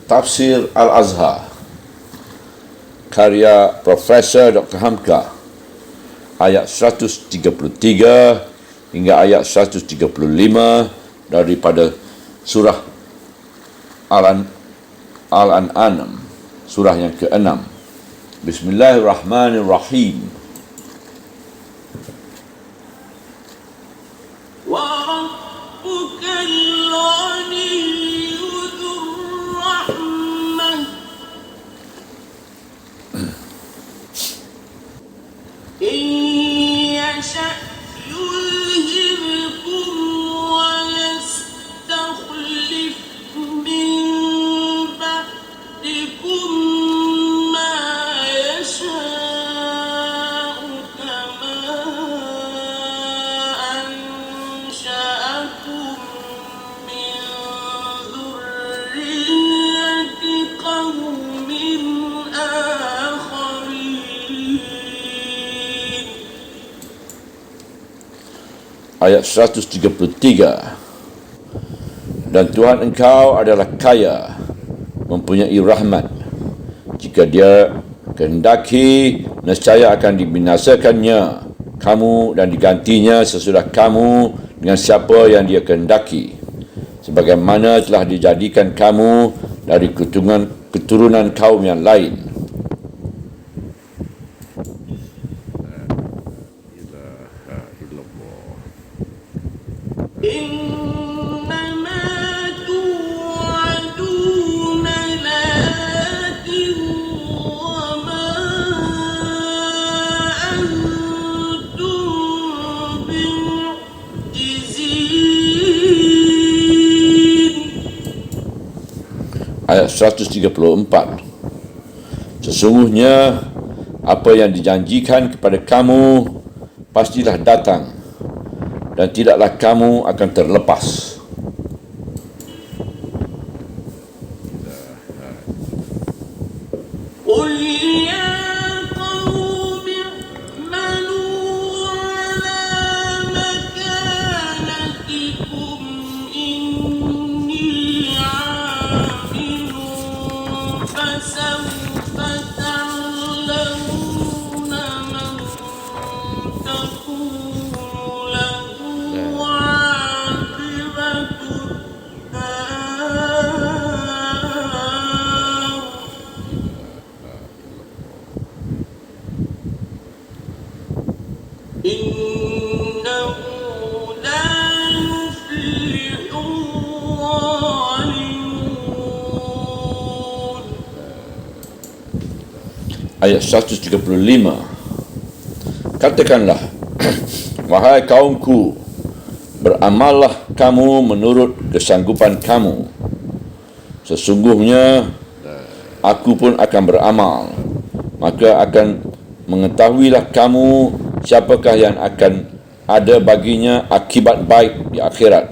Tafsir Al-Azhar karya Profesor Dr. Hamka, ayat 133 hingga ayat 135 daripada surah Al-An'am, surah yang ke-6. Bismillahirrahmanirrahim. Ayat 133. Dan Tuhan engkau adalah kaya, mempunyai rahmat. Jika dia kehendaki, nescaya akan dibinasakannya kamu dan digantinya sesudah kamu dengan siapa yang dia kehendaki, sebagaimana telah dijadikan kamu dari keturunan kaum yang lain. Ayat 134. Sesungguhnya apa yang dijanjikan kepada kamu pastilah datang, dan tidaklah kamu akan terlepas. Ayat 135. Katakanlah, wahai kaumku, beramallah kamu menurut kesanggupan kamu. Sesungguhnya aku pun akan beramal, maka akan mengetahuilah kamu siapakah yang akan ada baginya akibat baik di akhirat.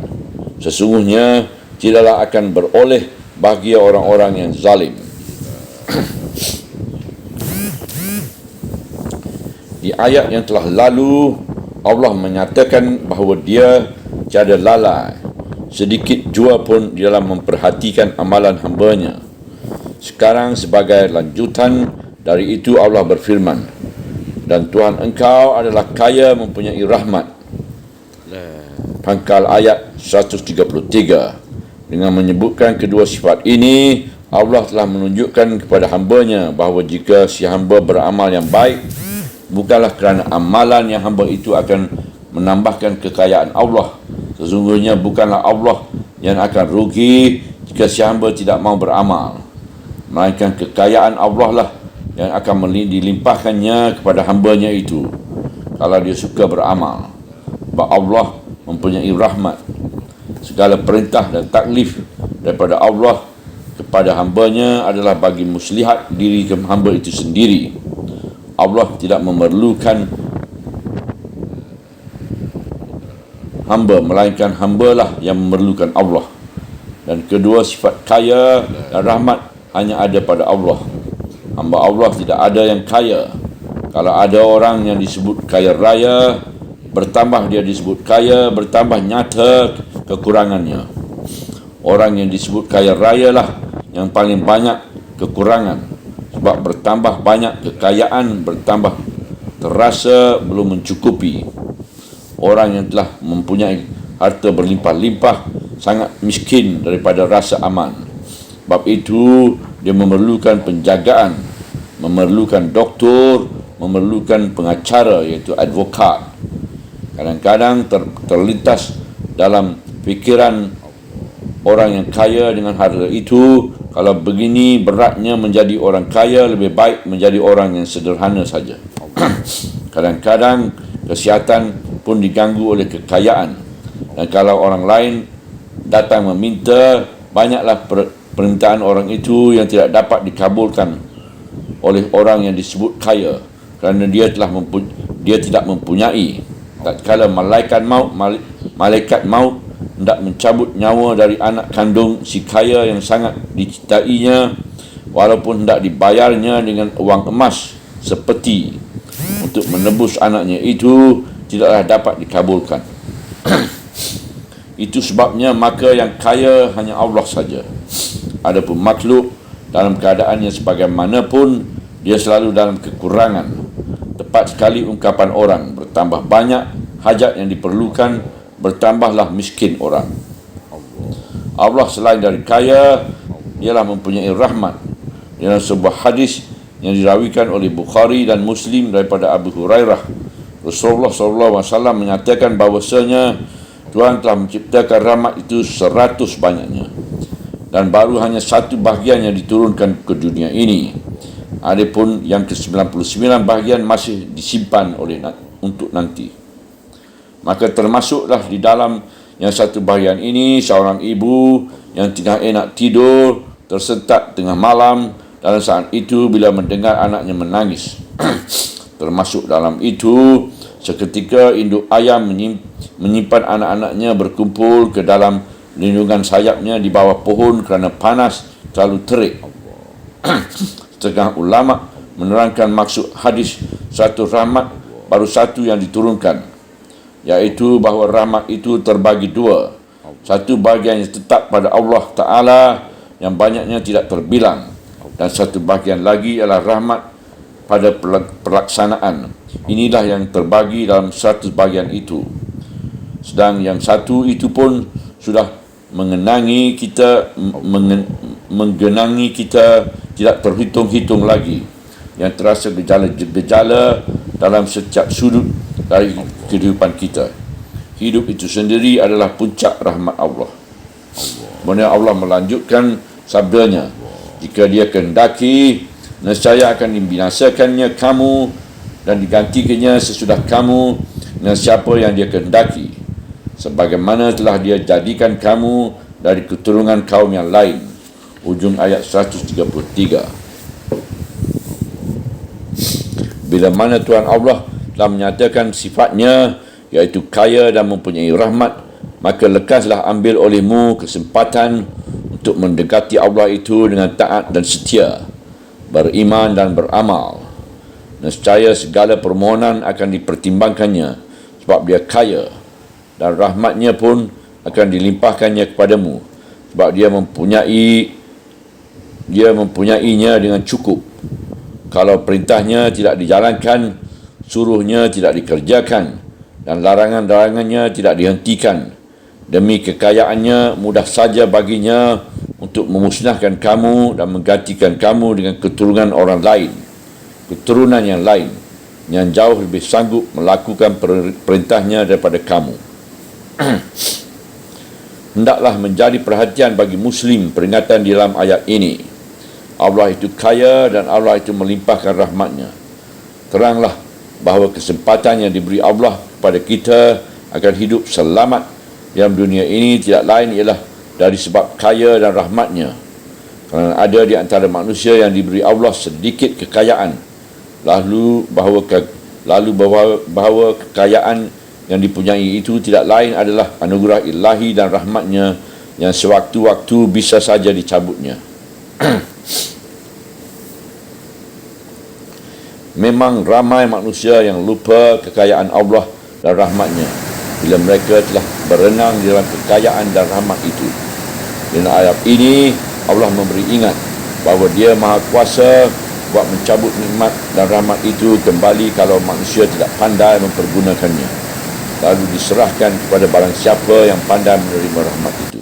Sesungguhnya tidaklah akan beroleh bagi orang-orang yang zalim. Di ayat yang telah lalu, Allah menyatakan bahawa Dia tiada lalai sedikit jua pun di dalam memperhatikan amalan hamba-Nya. Sekarang sebagai lanjutan dari itu, Allah berfirman, dan Tuhan engkau adalah kaya, mempunyai rahmat. Pangkal ayat 133. Dengan menyebutkan kedua sifat ini, Allah telah menunjukkan kepada hamba-Nya bahawa jika si hamba beramal yang baik, bukanlah kerana amalan yang hamba itu akan menambahkan kekayaan Allah. Sesungguhnya bukanlah Allah yang akan rugi jika si hamba tidak mau beramal, melainkan kekayaan Allah lah yang akan dilimpahkannya kepada hamba-Nya itu kalau dia suka beramal. Sebab Allah mempunyai rahmat. Segala perintah dan taklif daripada Allah kepada hamba-Nya adalah bagi muslihat diri hamba itu sendiri. Allah tidak memerlukan hamba, melainkan hambalah yang memerlukan Allah. Dan kedua sifat kaya dan rahmat hanya ada pada Allah. Hamba Allah tidak ada yang kaya. Kalau ada orang yang disebut kaya raya, bertambah dia disebut kaya, bertambah nyata kekurangannya. Orang yang disebut kaya raya lah yang paling banyak kekurangan, sebab bertambah banyak kekayaan, bertambah terasa belum mencukupi. Orang yang telah mempunyai harta berlimpah-limpah sangat miskin daripada rasa aman. Sebab itu dia memerlukan penjagaan, memerlukan doktor, memerlukan pengacara iaitu advokat. Kadang-kadang terlintas dalam fikiran orang yang kaya dengan harta itu, kalau begini beratnya menjadi orang kaya, lebih baik menjadi orang yang sederhana saja. Kadang-kadang kesihatan pun diganggu oleh kekayaan, dan kalau orang lain datang meminta, banyaklah permintaan orang itu yang tidak dapat dikabulkan oleh orang yang disebut kaya, kerana dia tidak mempunyai. Tatkala malaikat maut hendak mencabut nyawa dari anak kandung si kaya yang sangat dicintainya, walaupun hendak dibayarnya dengan wang emas sepeti untuk menebus anaknya itu, tidaklah dapat dikabulkan. Itu sebabnya maka yang kaya hanya Allah saja. Adapun makhluk dalam keadaannya sebagaimanapun, dia selalu dalam kekurangan. Tepat sekali ungkapan orang, bertambah banyak hajat yang diperlukan, bertambahlah miskin orang. Allah selain dari kaya, ialah mempunyai rahmat. Dalam sebuah hadis yang dirawikan oleh Bukhari dan Muslim daripada Abu Hurairah, Rasulullah SAW menyatakan bahawasanya Tuhan telah menciptakan rahmat itu 100 banyaknya, dan baru hanya satu bahagian yang diturunkan ke dunia ini. Adapun yang ke-99 bahagian masih disimpan untuk nanti. Maka termasuklah di dalam yang satu bahagian ini seorang ibu yang tidak enak tidur, tersentak tengah malam, dalam saat itu bila mendengar anaknya menangis. Termasuk dalam itu seketika induk ayam menyimpan anak-anaknya berkumpul ke dalam lindungan sayapnya di bawah pohon kerana panas terlalu terik. Setengah ulama menerangkan maksud hadis satu rahmat baru satu yang diturunkan, iaitu bahawa rahmat itu terbagi dua. Satu bahagian yang tetap pada Allah Ta'ala yang banyaknya tidak terbilang, dan satu bahagian lagi ialah rahmat pada pelaksanaan. Inilah yang terbagi dalam 100 bahagian itu. Sedang yang satu itu pun sudah menggenangi kita tidak terhitung-hitung lagi, yang terasa gejala-gejala dalam setiap sudut dari kehidupan kita. Hidup itu sendiri adalah puncak rahmat Allah. Kemudian Allah melanjutkan sabdanya, jika dia kehendaki, nescaya akan dibinasakannya kamu dan digantikannya sesudah kamu dengan siapa yang dia kehendaki, sebagaimana telah dia jadikan kamu dari keturunan kaum yang lain. Ujung ayat 133. Bila mana Tuhan Allah telah menyatakan sifatnya, iaitu kaya dan mempunyai rahmat, maka lekaslah ambil olehmu kesempatan untuk mendekati Allah itu dengan taat dan setia, beriman dan beramal. Nescaya segala permohonan akan dipertimbangkannya, sebab dia kaya, dan rahmatnya pun akan dilimpahkannya kepadamu, sebab dia mempunyainya dengan cukup. Kalau perintahnya tidak dijalankan, suruhnya tidak dikerjakan, dan larangan-larangannya tidak dihentikan, demi kekayaannya mudah saja baginya untuk memusnahkan kamu dan menggantikan kamu dengan keturunan orang lain, keturunan yang lain yang jauh lebih sanggup melakukan perintahnya daripada kamu. Hendaklah menjadi perhatian bagi Muslim peringatan di dalam ayat ini. Allah itu kaya dan Allah itu melimpahkan rahmatnya. Teranglah bahawa kesempatan yang diberi Allah kepada kita akan hidup selamat dalam dunia ini tidak lain ialah dari sebab kaya dan rahmatnya. Kerana ada di antara manusia yang diberi Allah sedikit kekayaan, lalu bahawa kekayaan yang dipunyai itu tidak lain adalah anugerah ilahi dan rahmatnya yang sewaktu-waktu bisa saja dicabutnya. Memang ramai manusia yang lupa kekayaan Allah dan rahmatnya bila mereka telah berenang di dalam kekayaan dan rahmat itu. Dalam ayat ini Allah memberi ingat bahawa Dia Maha Kuasa buat mencabut nikmat dan rahmat itu kembali kalau manusia tidak pandai mempergunakannya, lalu diserahkan kepada barang siapa yang pandai menerima rahmat itu.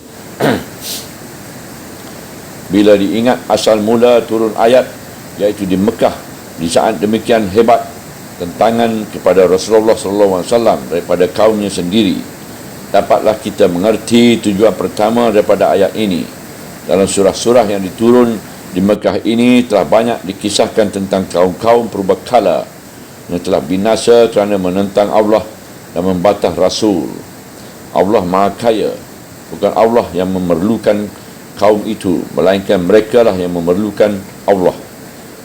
Bila diingat asal mula turun ayat, iaitu di Mekah, di saat demikian hebat tentangan kepada Rasulullah SAW daripada kaumnya sendiri, dapatlah kita mengerti tujuan pertama daripada ayat ini. Dalam surah-surah yang diturun di Mekah ini telah banyak dikisahkan tentang kaum-kaum purbakala yang telah binasa kerana menentang Allah dan membantah Rasul. Allah Maha Kaya, bukan Allah yang memerlukan kaum itu, melainkan mereka lah yang memerlukan Allah.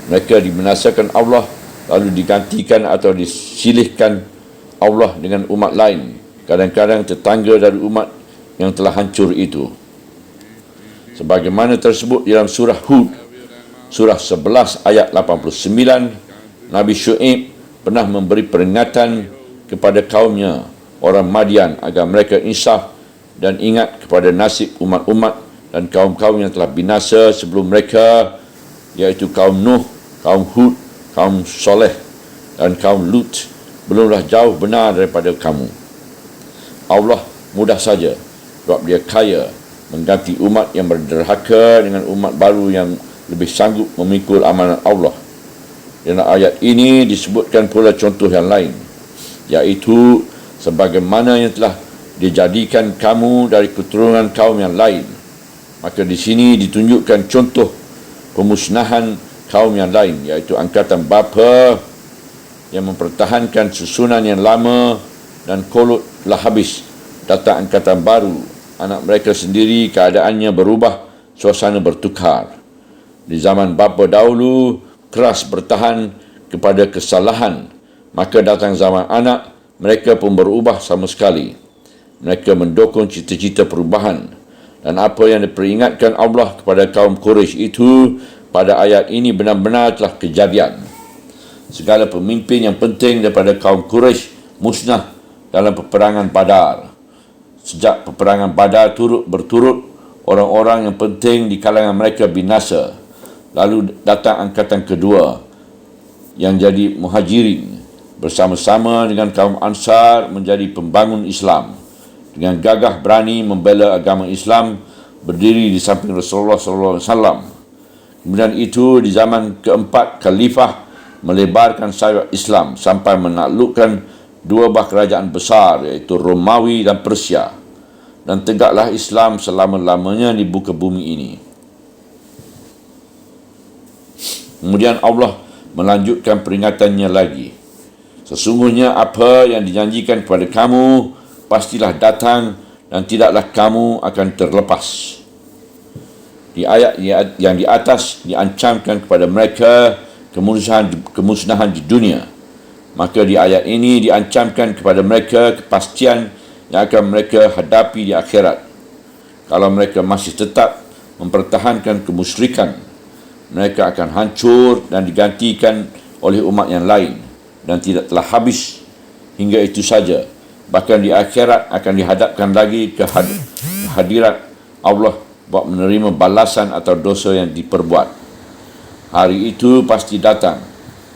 Mereka dibinasakan Allah, lalu digantikan atau disilihkan Allah dengan umat lain, kadang-kadang tetangga dari umat yang telah hancur itu. Sebagaimana tersebut dalam surah Hud, surah 11 ayat 89, Nabi Syuaib pernah memberi peringatan kepada kaumnya, orang Madian, agar mereka insaf dan ingat kepada nasib umat-umat dan kaum-kaum yang telah binasa sebelum mereka, iaitu kaum Nuh, kaum Hud, kaum Soleh dan kaum Lut, belumlah jauh benar daripada kamu. Allah mudah saja, sebab Dia kaya, mengganti umat yang berderhaka dengan umat baru yang lebih sanggup memikul amanat Allah. Dalam ayat ini disebutkan pula contoh yang lain, iaitu sebagaimana yang telah dijadikan kamu dari keturunan kaum yang lain. Maka di sini ditunjukkan contoh pemusnahan kaum yang lain, iaitu angkatan bapa yang mempertahankan susunan yang lama dan kolotlah habis, datang angkatan baru, anak mereka sendiri keadaannya berubah, suasana bertukar. Di zaman bapa dahulu keras bertahan kepada kesalahan, maka datang zaman anak, mereka pun berubah sama sekali. Mereka mendukung cita-cita perubahan, dan apa yang diperingatkan Allah kepada kaum Quraisy itu pada ayat ini benar-benar telah kejadian. Segala pemimpin yang penting daripada kaum Quraisy musnah dalam peperangan Badar. Sejak peperangan Badar berturut, orang-orang yang penting di kalangan mereka binasa. Lalu datang angkatan kedua yang jadi Muhajirin, bersama-sama dengan kaum Ansar menjadi pembangun Islam. Dengan gagah berani membela agama Islam, berdiri di samping Rasulullah SAW. Kemudian itu di zaman keempat Khalifah melebarkan sayap Islam sampai menaklukkan dua buah kerajaan besar, iaitu Romawi dan Persia, dan tegaklah Islam selama-lamanya di muka bumi ini. Kemudian Allah melanjutkan peringatannya lagi. Sesungguhnya apa yang dijanjikan kepada kamu pastilah datang dan tidaklah kamu akan terlepas. Di ayat yang di atas diancamkan kepada mereka kemusnahan di dunia. Maka di ayat ini diancamkan kepada mereka kepastian yang akan mereka hadapi di akhirat. Kalau mereka masih tetap mempertahankan kemusyrikan, mereka akan hancur dan digantikan oleh umat yang lain, dan tidak telah habis hingga itu saja. Bahkan di akhirat akan dihadapkan lagi ke hadirat Allah buat menerima balasan atau dosa yang diperbuat. Hari itu pasti datang,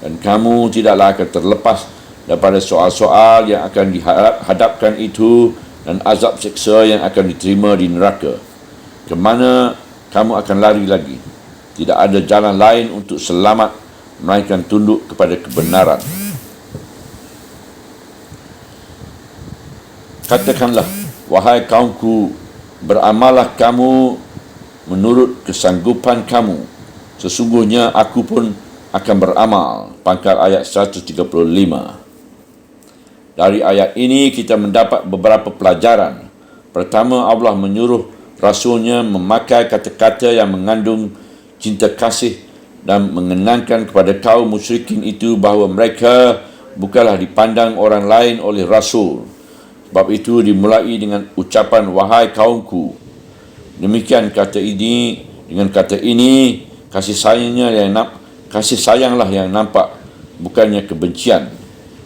dan kamu tidaklah akan terlepas daripada soal-soal yang akan dihadapkan itu dan azab seksa yang akan diterima di neraka. Kemana kamu akan lari lagi? Tidak ada jalan lain untuk selamat melainkan tunduk kepada kebenaran. Katakanlah, wahai kaumku, beramallah kamu menurut kesanggupan kamu. Sesungguhnya aku pun akan beramal. Pangkal ayat 135. Dari ayat ini kita mendapat beberapa pelajaran. Pertama, Allah menyuruh Rasulnya memakai kata-kata yang mengandung cinta kasih dan mengenangkan kepada kaum musyrikin itu bahawa mereka bukanlah dipandang orang lain oleh Rasul. Sebab itu dimulai dengan ucapan wahai kaumku. Demikian kata ini, dengan kata ini kasih sayanglah yang nampak, bukannya kebencian.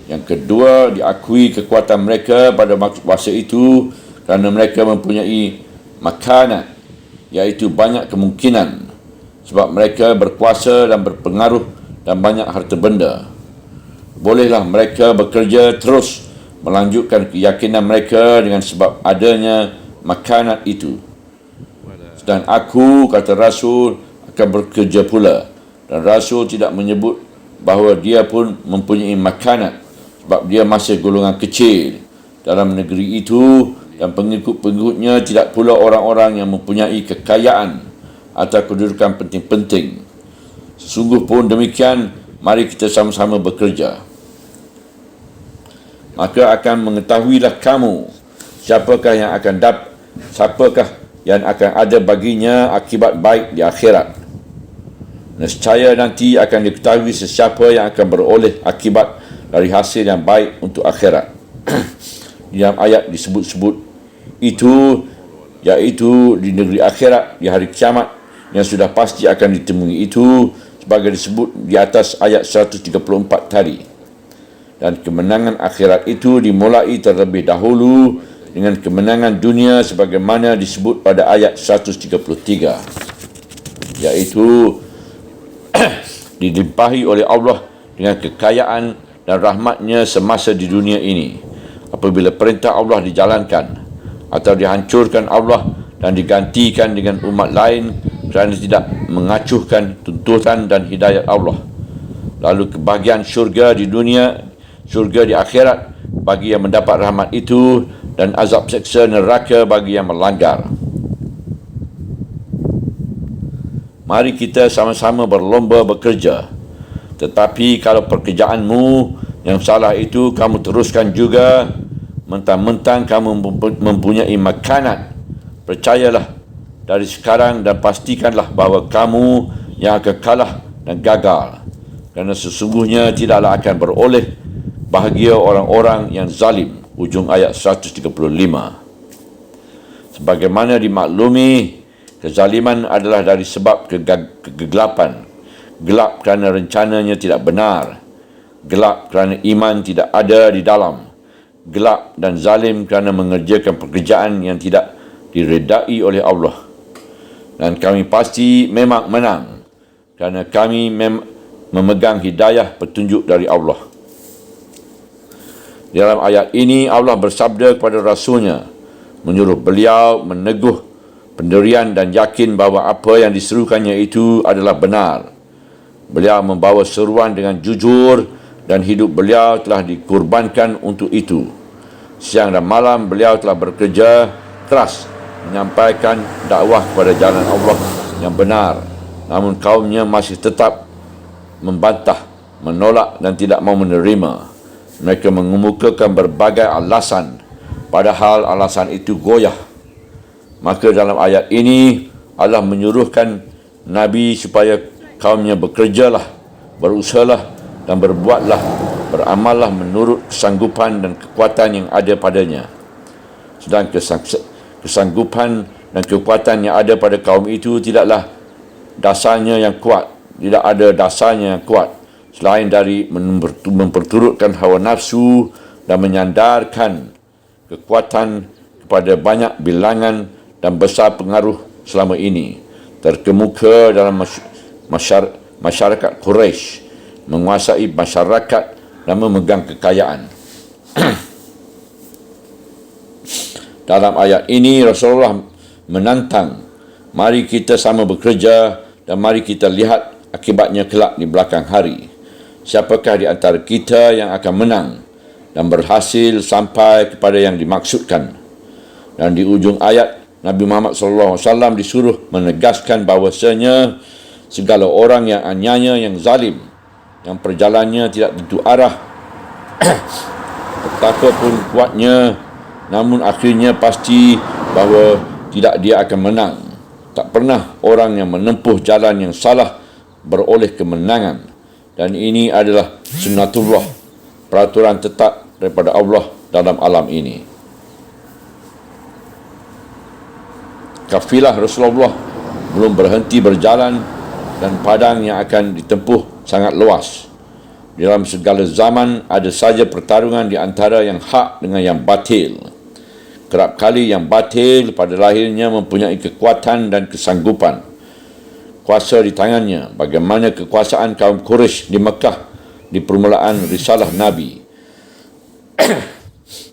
Yang kedua, diakui kekuatan mereka pada masa itu kerana mereka mempunyai makanan, iaitu banyak kemungkinan sebab mereka berkuasa dan berpengaruh dan banyak harta benda. Bolehlah mereka bekerja terus melanjutkan keyakinan mereka dengan sebab adanya makanat itu. Dan aku, kata Rasul, akan bekerja pula. Dan Rasul tidak menyebut bahawa dia pun mempunyai makanat sebab dia masih golongan kecil dalam negeri itu, dan pengikut-pengikutnya tidak pula orang-orang yang mempunyai kekayaan atau kedudukan penting-penting. Sesungguh pun demikian, mari kita sama-sama bekerja. Maka akan mengetahuilah kamu siapakah yang akan ada baginya akibat baik di akhirat. Nescaya nanti akan diketahui sesiapa yang akan beroleh akibat dari hasil yang baik untuk akhirat. Dalam ayat disebut-sebut itu, iaitu di negeri akhirat, di hari kiamat yang sudah pasti akan ditemui itu, sebagai disebut di atas ayat 134 tadi. Dan kemenangan akhirat itu dimulai terlebih dahulu dengan kemenangan dunia sebagaimana disebut pada ayat 133, iaitu dilimpahi oleh Allah dengan kekayaan dan rahmatnya semasa di dunia ini. Apabila perintah Allah dijalankan atau dihancurkan Allah dan digantikan dengan umat lain kerana tidak mengacuhkan tuntutan dan hidayat Allah. Lalu kebahagiaan syurga di dunia, syurga di akhirat bagi yang mendapat rahmat itu, dan azab seksa neraka bagi yang melanggar. Mari kita sama-sama berlomba bekerja. Tetapi kalau pekerjaanmu yang salah itu kamu teruskan juga, mentang-mentang kamu mempunyai makanat, percayalah dari sekarang dan pastikanlah bahawa kamu yang akan kalah dan gagal. Kerana sesungguhnya tidaklah akan beroleh bahagia orang-orang yang zalim. Ujung ayat 135. Sebagaimana dimaklumi, kezaliman adalah dari sebab kegelapan. Gelap kerana rencananya tidak benar. Gelap kerana iman tidak ada di dalam. Gelap dan zalim kerana mengerjakan pekerjaan yang tidak diredai oleh Allah. Dan kami pasti memang menang kerana kami memegang hidayah petunjuk dari Allah. Dalam ayat ini Allah bersabda kepada Rasulnya, menyuruh beliau meneguh pendirian dan yakin bahawa apa yang diserukannya itu adalah benar. Beliau membawa seruan dengan jujur dan hidup beliau telah dikorbankan untuk itu. Siang dan malam beliau telah bekerja keras menyampaikan dakwah kepada jalan Allah yang benar. Namun kaumnya masih tetap membantah, menolak dan tidak mau menerima. Mereka mengemukakan berbagai alasan, padahal alasan itu goyah. Maka dalam ayat ini Allah menyuruhkan Nabi supaya kaumnya bekerjalah, berusahalah dan berbuatlah, beramallah menurut kesanggupan dan kekuatan yang ada padanya. Sedang kesanggupan dan kekuatan yang ada pada kaum itu tidaklah dasarnya yang kuat, tidak ada dasarnya yang kuat selain dari memperturutkan hawa nafsu dan menyandarkan kekuatan kepada banyak bilangan dan besar pengaruh selama ini terkemuka dalam masyarakat Quraisy, menguasai masyarakat dan memegang kekayaan. Dalam ayat ini Rasulullah menantang, mari kita sama bekerja dan mari kita lihat akibatnya kelak di belakang hari. Siapakah di antara kita yang akan menang dan berhasil sampai kepada yang dimaksudkan. Dan di ujung ayat Nabi Muhammad SAW disuruh menegaskan bahawasanya segala orang yang aniaya, yang zalim, yang perjalanannya tidak tentu arah, betapapun kuatnya, namun akhirnya pasti bahawa tidak dia akan menang. Tak pernah orang yang menempuh jalan yang salah beroleh kemenangan. Dan ini adalah sunnatullah, peraturan tetap daripada Allah dalam alam ini. Kafilah Rasulullah belum berhenti berjalan dan padang yang akan ditempuh sangat luas. Dalam segala zaman ada saja pertarungan di antara yang hak dengan yang batil. kerap kali yang batil pada lahirnya mempunyai kekuatan dan kesanggupan. Kuasa di tangannya, bagaimana kekuasaan kaum Quraisy di Mekah di permulaan risalah Nabi.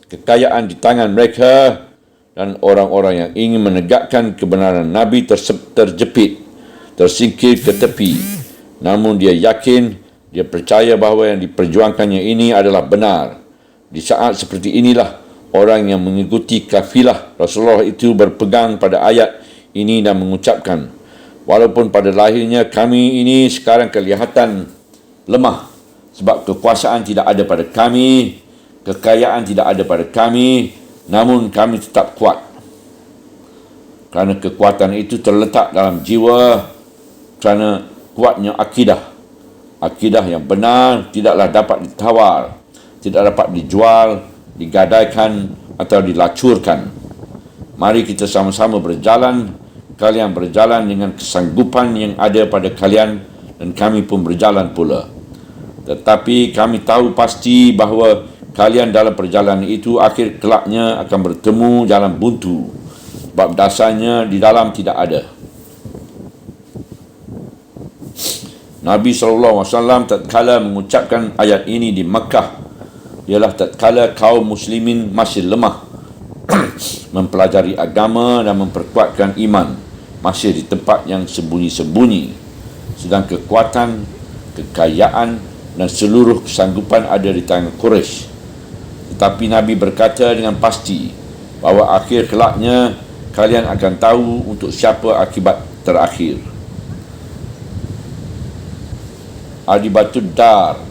Kekayaan di tangan mereka dan orang-orang yang ingin menegakkan kebenaran Nabi terjepit, tersingkir ke tepi. Namun dia yakin, dia percaya bahawa yang diperjuangkannya ini adalah benar. Di saat seperti inilah orang yang mengikuti kafilah Rasulullah itu berpegang pada ayat ini dan mengucapkan, walaupun pada lahirnya kami ini sekarang kelihatan lemah sebab kekuasaan tidak ada pada kami, kekayaan tidak ada pada kami, namun kami tetap kuat. Kerana kekuatan itu terletak dalam jiwa, kerana kuatnya akidah. Akidah yang benar tidaklah dapat ditawar, tidak dapat dijual, digadaikan atau dilacurkan. Mari kita sama-sama berjalan. Kalian berjalan dengan kesanggupan yang ada pada kalian dan kami pun berjalan pula. Tetapi kami tahu pasti bahawa kalian dalam perjalanan itu akhir kelaknya akan bertemu jalan buntu, sebab dasarnya di dalam tidak ada. Nabi SAW tatkala mengucapkan ayat ini di Makkah ialah tatkala kaum muslimin masih lemah mempelajari agama dan memperkuatkan iman, masih di tempat yang sembunyi-sembunyi, sedang kekuatan, kekayaan dan seluruh kesanggupan ada di tangan Quraisy. Tetapi Nabi berkata dengan pasti bahawa akhir kelaknya kalian akan tahu untuk siapa akibat terakhir. Adibatud Dar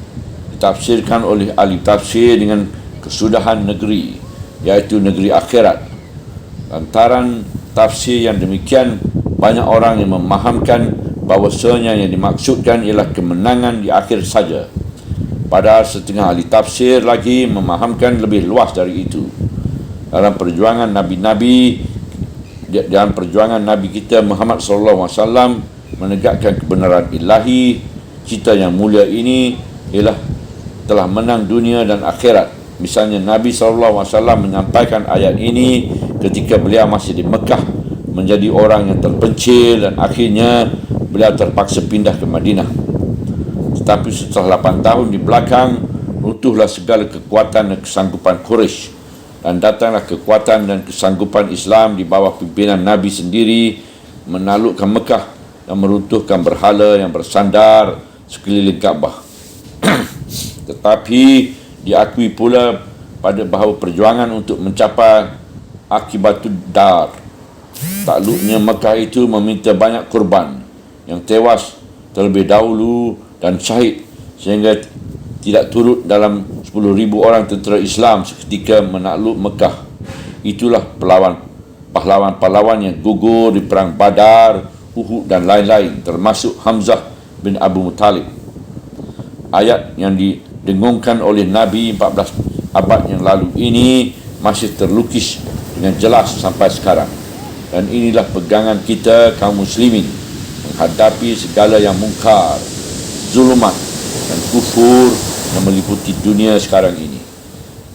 ditafsirkan oleh ahli tafsir dengan kesudahan negeri, iaitu negeri akhirat. Lantaran tafsir yang demikian, banyak orang yang memahamkan bahawasanya yang dimaksudkan ialah kemenangan di akhir saja. Padahal setengah ahli tafsir lagi memahamkan lebih luas dari itu. Dalam perjuangan Nabi kita Muhammad SAW menegakkan kebenaran ilahi, cita yang mulia ini ialah telah menang dunia dan akhirat. Misalnya Nabi SAW menyampaikan ayat ini ketika beliau masih di Mekah, menjadi orang yang terpencil dan akhirnya beliau terpaksa pindah ke Madinah. Tetapi setelah 8 tahun di belakang, runtuhlah segala kekuatan dan kesanggupan Quraisy dan datanglah kekuatan dan kesanggupan Islam di bawah pimpinan Nabi sendiri menaklukkan Mekah dan meruntuhkan berhala yang bersandar sekeliling Kaabah. Tetapi diakui pula pada bahawa perjuangan untuk mencapai akibatud dar, takluknya Mekah itu meminta banyak korban yang tewas terlebih dahulu dan syahid, sehingga tidak turut dalam 10,000 orang tentera Islam seketika menakluk Mekah. Itulah pahlawan-pahlawan yang gugur di perang Badar, Uhud dan lain-lain, termasuk Hamzah bin Abu Muttalib. Ayat yang didengungkan oleh Nabi 14 abad yang lalu ini masih terlukis dengan jelas sampai sekarang. Dan inilah pegangan kita kaum muslimin menghadapi segala yang mungkar, zulumat dan kufur yang meliputi dunia sekarang ini.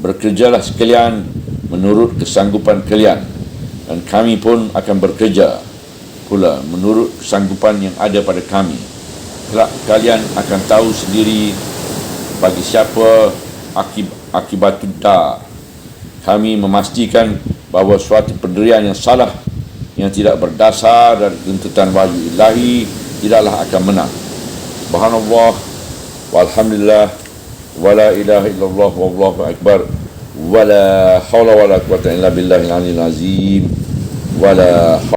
Bekerjalah sekalian menurut kesanggupan kalian, dan kami pun akan bekerja pula menurut kesanggupan yang ada pada kami. Kelak kalian akan tahu sendiri bagi siapa akibatud dar. Kami memastikan bahawa suatu pendirian yang salah, yang tidak berdasar dari tuntutan wahyu ilahi, tidaklah akan menang. Subhanallah walhamdulillah wala ilaha illallah wallahu akbar wala hawla wala quwwata illa billahil aliyyil azim wala